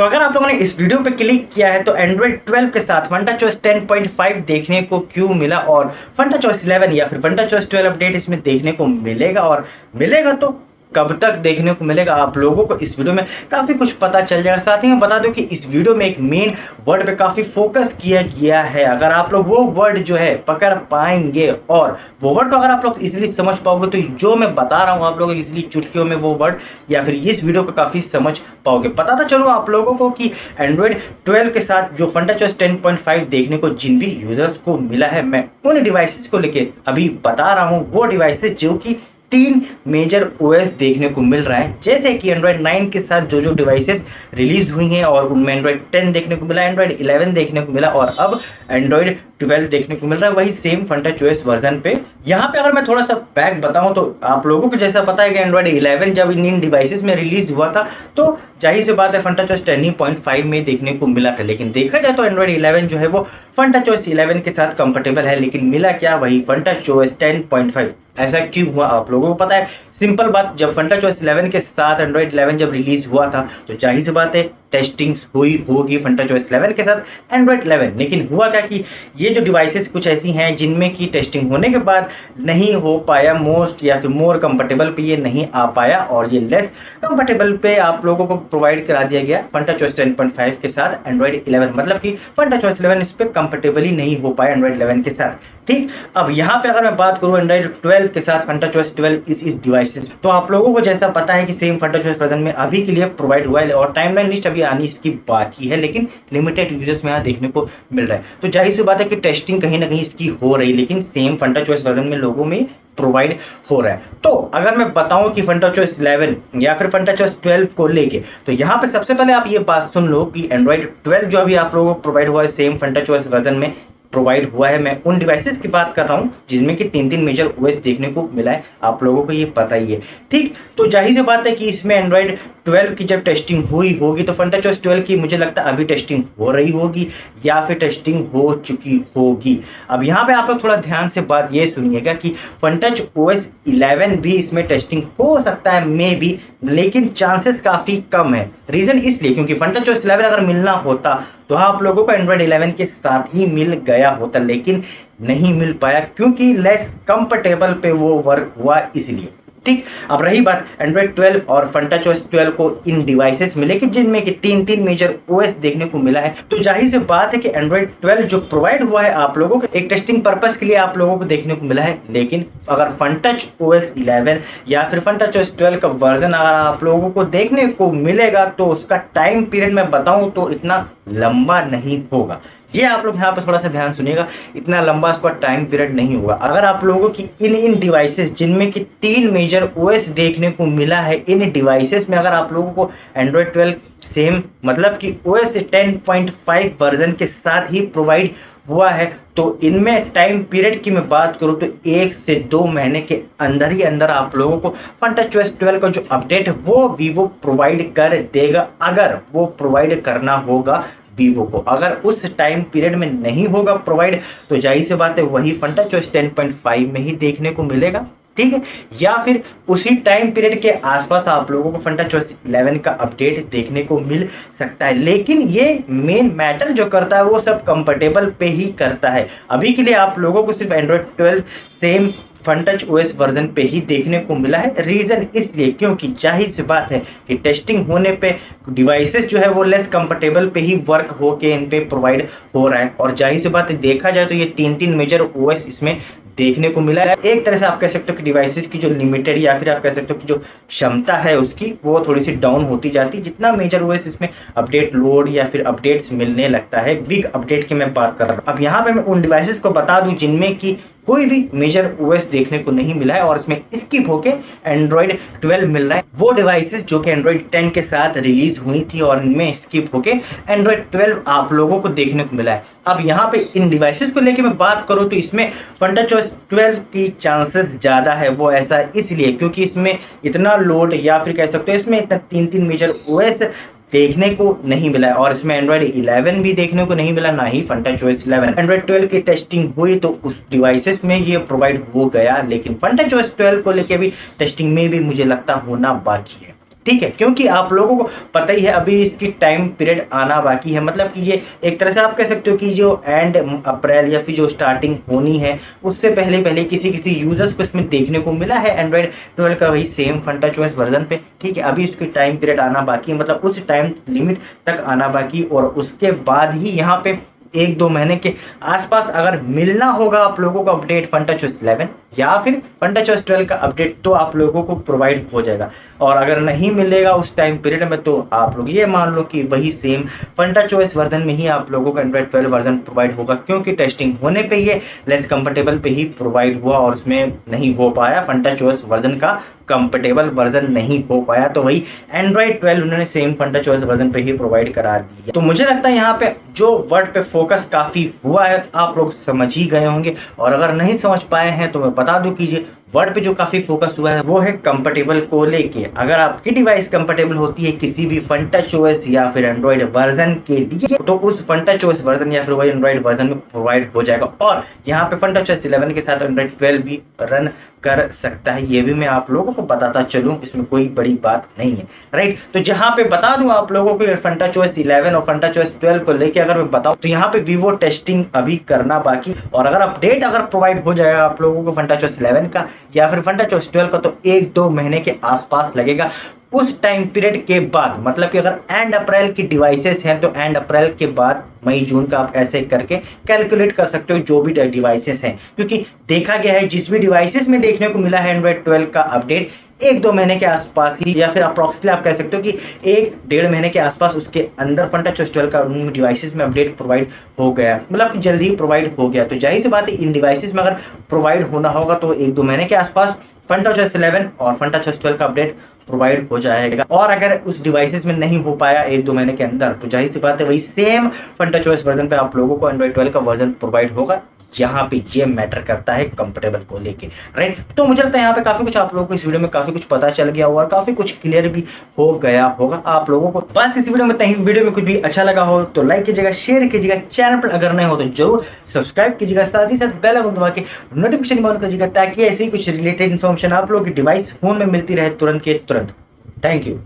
अगर आप लोगों ने इस वीडियो पे क्लिक किया है तो एंड्रॉइड 12 के साथ FuntaChoice 10.5 देखने को क्यों मिला और FuntaChoice 11 या फिर FuntaChoice 12 अपडेट इसमें देखने को मिलेगा और मिलेगा तो कब तक देखने को मिलेगा, आप लोगों को इस वीडियो में काफ़ी कुछ पता चल जाएगा। साथ ही मैं बता दूं कि इस वीडियो में एक मेन वर्ड पे काफ़ी फोकस किया गया है। अगर आप लोग वो वर्ड जो है पकड़ पाएंगे और वो वर्ड को अगर आप लोग इजीली समझ पाओगे तो जो मैं बता रहा हूँ आप लोग इजीली चुटकियों में वो वर्ड या फिर इस वीडियो को काफ़ी समझ पाओगे। पता तो चलो आप लोगों को कि एंड्रॉइड 12 के साथ जो FuntaChoice 10.5 देखने को जिन भी यूजर्स को मिला है, मैं उन डिवाइसेस को लेके अभी बता रहा हूँ। वो डिवाइसेस जो कि 3 मेजर ओएस देखने को मिल रहा है, जैसे कि एंड्रॉइड 9 के साथ जो डिवाइसेस रिलीज हुई हैं और उनमें एंड्रॉइड 10 देखने को मिला, एंड्रॉइड 11 देखने को मिला और अब एंड्रॉइड 12 देखने को मिल रहा है, वही सेम FuntaChoice वर्जन पे। यहाँ पे अगर मैं थोड़ा सा बैक बताऊं तो आप लोगों को जैसा पता है कि एंड्रॉइड 11 जब इन डिवाइसेस में रिलीज हुआ था तो जाहिर सी बात है FuntaChoice 10.5 में देखने को मिला था। लेकिन देखा जाए तो एंड्रॉइड 11 जो है वो FuntaChoice 11 के साथ कंपेटेबल है, लेकिन मिला क्या, वही FuntaChoice 10.5। ऐसा क्यों हुआ आप लोगों को पता है? सिंपल बात, जब FuntaChoice 11 के साथ एंड्रॉइड 11 जब रिलीज हुआ था तो जाहिर सी बात है टेस्टिंग्स हुई होगी FuntaChoice 11 के साथ एंड्रॉइड 11। लेकिन हुआ क्या कि ये जो डिवाइसेस कुछ ऐसी हैं जिनमें की टेस्टिंग होने के बाद नहीं हो पाया, मोस्ट या फिर मोर कंफर्टेबल पे ये नहीं आ पाया और ये लेस कंफर्टेबल पे आप लोगों को प्रोवाइड करा दिया गया FuntaChoice 10.5 के साथ एंड्रॉइड 11। मतलब कि FuntaChoice 11 इस पर कंफर्टेबली नहीं हो पाया एंड्रॉइड 11 के साथ। ठीक, अब यहाँ पे अगर मैं बात करूँ एंड्रॉइड 12 के साथ FuntaChoice 12 इस डिवाइसेस, तो आप लोगों को जैसा पता है कि सेम FuntaChoice वर्जन में अभी के लिए प्रोवाइड हुआ है और टाइमलाइन लिस्ट अभी आनी इसकी बाकी है, लेकिन लिमिटेड यूजर्स में यहाँ देखने को मिल रहा है। तो जाहिर सी बात है कि टेस्टिंग कहीं ना कहीं इसकी हो रही, लेकिन सेम FuntaChoice वर्जन में लोगों में प्रोवाइड हो रहा है। तो अगर मैं बताऊं कि FuntaChoice 11 या फिर FuntaChoice 12 को लेके, तो यहाँ पे सबसे पहले आप ये बात सुन लो कि एंड्रॉइड 12 जो अभी आप लोगों को प्रोवाइड हुआ है सेम FuntaChoice वर्जन में प्रोवाइड हुआ है। मैं उन डिवाइसेस की बात कर रहा हूं जिसमें कि 3 मेजर ओएस देखने को मिला है, आप लोगों को ये पता ही है। ठीक, तो जाहिर सी बात है कि इसमें एंड्रॉइड 12 की जब टेस्टिंग हुई होगी तो FuntaChoice 12 की मुझे लगता है अभी टेस्टिंग हो रही होगी या फिर टेस्टिंग हो चुकी होगी। अब यहाँ पे आप लोग थोड़ा ध्यान से बात ये सुनिएगा कि FuntaChoice 11 भी इसमें टेस्टिंग हो सकता है मे बी, लेकिन चांसेस काफ़ी कम है। रीज़न इसलिए क्योंकि FuntaChoice 11 अगर मिलना होता तो आप लोगों को एंड्रॉइड 11 के साथ ही मिल गया होता, लेकिन नहीं मिल पाया क्योंकि लेस कंफर्टेबल पे वो वर्क हुआ इसलिए। ठीक, अब रही बात एंड्रॉइड 12 और FuntaChoice 12 को इन डिवाइसेस मिले कि जिनमें कि 3 मेजर ओएस देखने को मिला है, तो जाहिर सी बात है कि एंड्रॉइड 12 जो प्रोवाइड हुआ है आप लोगों को एक टेस्टिंग पर्पस के लिए आप लोगों को देखने को मिला है। लेकिन अगर FuntaChoice 11 या फिर FuntaChoice 12 का वर्जन अगर आप लोगों को देखने को मिलेगा तो उसका टाइम पीरियड मैं बताऊं तो इतना लंबा नहीं होगा। ये आप लोग यहाँ पर थोड़ा सा ध्यान सुनिएगा, इतना लंबा उसका टाइम पीरियड नहीं होगा। अगर आप लोगों की इन डिवाइसेस जिनमें कि 3 मेजर ओएस देखने को मिला है, इन डिवाइसेस में अगर आप लोगों को एंड्रॉइड 12 सेम मतलब कि OS 10.5 वर्जन के साथ ही प्रोवाइड हुआ है, तो इनमें टाइम पीरियड की मैं बात करूं तो 1 से 2 महीने के अंदर ही अंदर आप लोगों को FuntaChoice 12 का जो अपडेट है वो वीवो प्रोवाइड कर देगा। अगर वो प्रोवाइड करना होगा वीवो को, अगर उस टाइम पीरियड में नहीं होगा प्रोवाइड तो जाहिर सी बात है वही FuntaChoice 10.5 में ही देखने को मिलेगा। ठीक है, या फिर उसी टाइम पीरियड के आसपास आप लोगों को FuntaChoice 11 का अपडेट देखने को मिल सकता है। लेकिन ये मेन मैटर जो करता है वो सब कंफर्टेबल पे ही करता है। अभी के लिए आप लोगों को सिर्फ एंड्रॉइड 12 सेम FuntaChoice वर्जन पे ही देखने को मिला है। रीज़न इसलिए क्योंकि जाहिर सी बात है कि टेस्टिंग होने पे डिवाइसेस जो है वो लेस कंफर्टेबल पे ही वर्क होके इन पे प्रोवाइड हो रहा है और जाहिर सी बात है देखा जाए तो ये 3 मेजर ओएस इसमें देखने को मिला है। एक तरह से आप कह सकते हो कि डिवाइसेस की जो लिमिटेड या फिर आप कह सकते हो कि जो क्षमता है उसकी वो थोड़ी सी डाउन होती जाती है जितना मेजर ओएस इसमें अपडेट लोड या फिर अपडेट्स मिलने लगता है। बिग अपडेट की मैं बात कर रहा हूँ। अब यहाँ पे मैं उन डिवाइसेस को बता दूं जिनमें की कोई भी मेजर ओएस देखने को नहीं मिला है और इसमें स्किप होके एंड्रॉइड 12 मिल रहा है। वो डिवाइसेस जो कि एंड्रॉइड 10 के साथ रिलीज हुई थी और इनमें स्किप होके एंड्रॉइड 12 आप लोगों को देखने को मिला है। अब यहाँ पे इन डिवाइसेस को लेके मैं बात करूँ तो इसमें FuntaChoice 12 की चांसेस ज़्यादा है। वो ऐसा इसलिए क्योंकि इसमें इतना लोड या फिर कह सकते हो इसमें इतना 3 मेजर ओएस देखने को नहीं मिला है और इसमें एंड्रॉइड 11 भी देखने को नहीं मिला, ना ही FuntaChoice 11। एंड्रॉइड 12 की टेस्टिंग हुई तो उस डिवाइसेस में ये प्रोवाइड हो गया, लेकिन FuntaChoice 12 को लेके भी टेस्टिंग में भी मुझे लगता होना बाकी है। ठीक है, क्योंकि आप लोगों को पता ही है अभी इसकी टाइम पीरियड आना बाकी है। मतलब कि ये एक तरह से आप कह सकते हो कि जो एंड अप्रैल या फिर जो स्टार्टिंग होनी है उससे पहले पहले किसी यूजर्स को इसमें देखने को मिला है एंड्रॉइड 12 का वही सेम FuntaOS वर्जन पे। ठीक है, अभी उसकी टाइम पीरियड आना बाकी है, मतलब उस टाइम लिमिट तक आना बाकी, और उसके बाद ही यहाँ पे 1-2 महीने के आसपास अगर मिलना होगा आप लोगों को अपडेट FuntaOS 11 या फिर FuntaOS 12 का अपडेट, तो आप लोगों को प्रोवाइड हो जाएगा। और अगर नहीं मिलेगा उस टाइम पीरियड में तो आप लोग ये मान लो कि वही सेम FuntaOS वर्जन में ही आप लोगों को एंड्रॉइड 12 वर्जन प्रोवाइड होगा, क्योंकि टेस्टिंग होने पे ये लेस कंफर्टेबल पे ही प्रोवाइड हुआ और उसमें नहीं हो पाया, FuntaOS वर्जन का कंफर्टेबल वर्जन नहीं हो पाया, तो वही एंड्रॉइड 12 उन्होंने सेम FuntaOS वर्जन पे ही प्रोवाइड करा दिया। तो मुझे लगता है यहाँ पे जो वर्ड पे फोकस काफ़ी हुआ है आप लोग समझ ही गए होंगे, और अगर नहीं समझ पाए हैं तो मैं बता दूं कि वर्ड पे जो काफ़ी फोकस हुआ है वो है कंफर्टेबल को लेके। अगर आपकी डिवाइस कंफर्टेबल होती है किसी भी FuntaOS या फिर एंड्रॉइड वर्जन के लिए, तो उस FuntaOS वर्जन या फिर वही एंड्रॉइड वर्जन में प्रोवाइड हो जाएगा। और यहाँ पे FuntaOS 11 के साथ एंड्रॉइड 12 भी रन कर सकता है, ये भी मैं आप लोगों को बताता चलूँ, इसमें कोई बड़ी बात नहीं है, राइट। तो जहाँ पे बता दूं आप लोगों को FuntaOS 11 और FuntaOS 12 को लेके अगर मैं बताऊं तो यहाँ पे वीवो टेस्टिंग अभी करना बाकी, और अगर अपडेट अगर प्रोवाइड हो जाएगा आप लोगों को FuntaOS 11 का या फिर FuntaOS 12 का, तो 1-2 महीने के आसपास लगेगा। उस टाइम पीरियड के बाद, मतलब कि अगर एंड अप्रैल की डिवाइसेस हैं तो एंड अप्रैल के बाद मई जून का आप ऐसे करके कैलकुलेट कर सकते हो जो भी डिवाइसेस हैं, क्योंकि देखा गया है जिस भी डिवाइसेस में देखने को मिला है एंड्रॉइड 12 का अपडेट 1-2 महीने के आसपास ही, या फिर अप्रॉक्सिमेटली आप कह सकते हो कि 1-1.5 महीने के आसपास उसके अंदर FuntaOS 12 का उन डिवाइसेस में अपडेट प्रोवाइड हो गया, मतलब कि जल्दी ही प्रोवाइड हो गया। तो जाहिर सी बात है इन डिवाइसेस में अगर प्रोवाइड होना होगा तो 1-2 महीने के आसपास FuntaOS 11 और FuntaOS 12 का अपडेट प्रोवाइड हो जाएगा। और अगर उस डिवाइसेस में नहीं हो पाया 1-2 महीने के अंदर, तो जाहिर सी बात है वही सेम FuntaOS वर्जन पे आप लोगों को एंड्रॉइड 12 का वर्जन प्रोवाइड होगा। यहाँ पे ये मैटर करता है कंफर्टेबल को लेके, राइट। तो मुझे लगता है यहाँ पे काफी कुछ आप लोगों को इस वीडियो में काफी कुछ पता चल गया होगा और काफी कुछ क्लियर भी हो गया होगा आप लोगों को। बस इस वीडियो में इतना ही। वीडियो में कुछ भी अच्छा लगा हो तो लाइक कीजिएगा, शेयर कीजिएगा, चैनल पर अगर नए हो तो जरूर सब्सक्राइब कीजिएगा, साथ ही साथ बेल आइकन दबा के नोटिफिकेशन ऑन कीजिएगा, ताकि ऐसी कुछ रिलेटेड इन्फॉर्मेशन आप लोगों की डिवाइस फोन में मिलती रहे तुरंत के तुरंत। Thank you.